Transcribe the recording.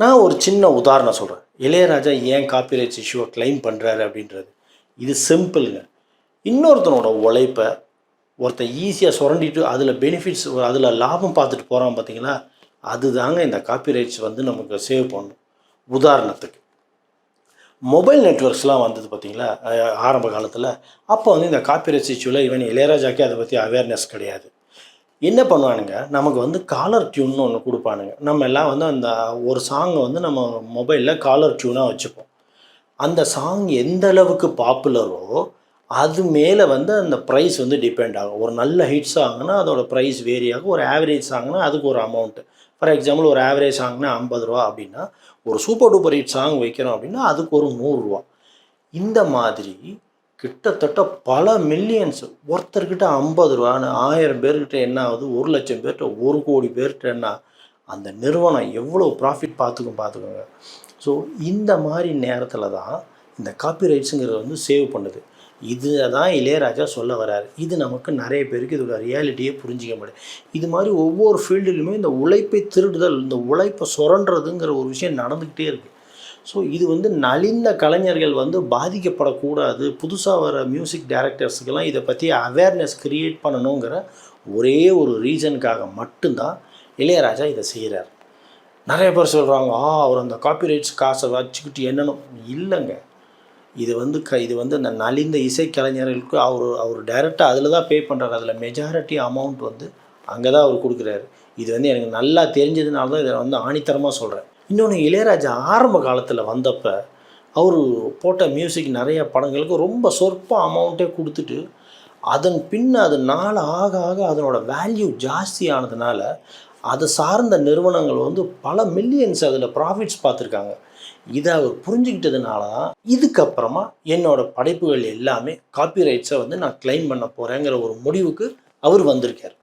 நான் ஒரு சின்ன உதாரணம் சொல்கிறேன். இளையராஜா ஏன் காப்பிரைட்ஸ் இஷ்யூவை கிளைம் பண்ணுறாரு அப்படின்றது. இது சிம்பிளுங்க. இன்னொருத்தனோட உழைப்ப ஒருத்தன் ஈஸியாக சுரண்டிட்டு அதில் பெனிஃபிட்ஸ் அதில் லாபம் பார்த்துட்டு போகிறான் பார்த்தீங்களா, அதுதாங்க இந்த காப்பிரைட்ஸ் வந்து நமக்கு சேவ் பண்ணும். உதாரணத்துக்கு மொபைல் நெட்வொர்க்ஸ்லாம் வந்தது பார்த்தீங்களா ஆரம்ப காலத்தில். அப்போ வந்து இந்த காப்பிரைட்ஸ் இஷ்யூவில் ஈவன் இளையராஜாக்கே அதை பற்றி அவேர்னஸ் கிடையாது. என்ன பண்ணுவானுங்க, நமக்கு வந்து காலர் டியூன்னு ஒன்று குடுப்பானுங்க. நம்ம எல்லாம் வந்து அந்த ஒரு சாங்கை வந்து நம்ம மொபைலில் காலர் டியூனாக வச்சுப்போம். அந்த சாங் எந்த அளவுக்கு பாப்புலரோ, அது மேலே வந்து அந்த ப்ரைஸ் வந்து டிபெண்ட் ஆகும். ஒரு நல்ல ஹிட் சாங்னா அதோட ப்ரைஸ் வேரி ஆகும். ஒரு ஆவரேஜ் சாங்னா அதுக்கு ஒரு அமௌண்ட்டு. ஃபார் எக்ஸாம்பிள் ஒரு ஆவரேஜ் சாங்னா ரூ. 50 அப்படின்னா, ஒரு சூப்பர் டூப்பர் ஹிட் சாங் வைக்கிறோம் அப்படின்னா, அதுக்கு ஒரு ரூ. 100. இந்த மாதிரி கிட்டத்தட்ட பல மில்லியன்ஸ் ஒருத்தர்கிட்ட ரூ. 50ன்னு 1000 பேர்கிட்ட என்ன ஆகுது, 1,00,000 பேர்கிட்ட 1,00,00,000 பேர்கிட்டன்னா அந்த நிறுவனம் எவ்வளோ ப்ராஃபிட் பார்த்துக்கோங்க. ஸோ இந்த மாதிரி நேரத்தில் தான் இந்த காப்பிரைட்ஸுங்கிறது வந்து சேவ் பண்ணுது. இதை தான் இளையராஜா சொல்ல வராரு. இது நமக்கு நிறைய பேருக்கு இதோட ரியாலிட்டியே புரிஞ்சிக்க முடியாது. இது மாதிரி ஒவ்வொரு ஃபீல்டுலையுமே இந்த உழைப்பை திருடுதல், இந்த உழைப்பை சுரண்டுறதுங்கிற ஒரு விஷயம் நடந்துக்கிட்டே இருக்குது. ஸோ இது வந்து நலிந்த கலைஞர்கள் வந்து பாதிக்கப்படக்கூடாது. புதுசாக வர மியூசிக் டைரக்டர்ஸுக்கெல்லாம் இதை பற்றி அவேர்னஸ் க்ரியேட் பண்ணணுங்கிற ஒரே ஒரு ரீசனுக்காக மட்டும்தான் இளையராஜா இதை செய்கிறார். நிறைய பேர் சொல்கிறாங்க, அவர் அந்த காப்பிரைட்ஸ் காசை வச்சுக்கிட்டு என்னன்னு இல்லைங்க. இது வந்து அந்த நலிந்த இசைக்கலைஞர்களுக்கு அவர் டைரெக்டாக அதில் தான் பே பண்ணுறாரு. அதில் மெஜாரிட்டி அமௌண்ட் வந்து அங்கே தான் அவர் கொடுக்குறாரு. இது வந்து எனக்கு நல்லா தெரிஞ்சதுனால தான் இதை வந்து ஆணித்தரமாக சொல்கிறேன். இன்னொன்று, இளையராஜா ஆரம்ப காலத்தில் வந்தப்போ அவர் போட்ட மியூசிக் நிறைய படங்களுக்கு ரொம்ப சொற்ப அமௌண்ட்டே கொடுத்துட்டு, அதன் பின் அது நாள் ஆக ஆக அதனோட வேல்யூ ஜாஸ்தி ஆனதுனால அதை சார்ந்த நிறுவனங்கள் வந்து பல மில்லியன்ஸ் அதில் ப்ராஃபிட்ஸ் பார்த்துருக்காங்க. இதை அவர் புரிஞ்சுக்கிட்டதுனால தான் இதுக்கப்புறமா என்னோடய படைப்புகள் எல்லாமே காப்பிரைட்ஸை வந்து நான் கிளைம் பண்ண போகிறேங்கிற ஒரு முடிவுக்கு அவர் வந்திருக்கார்.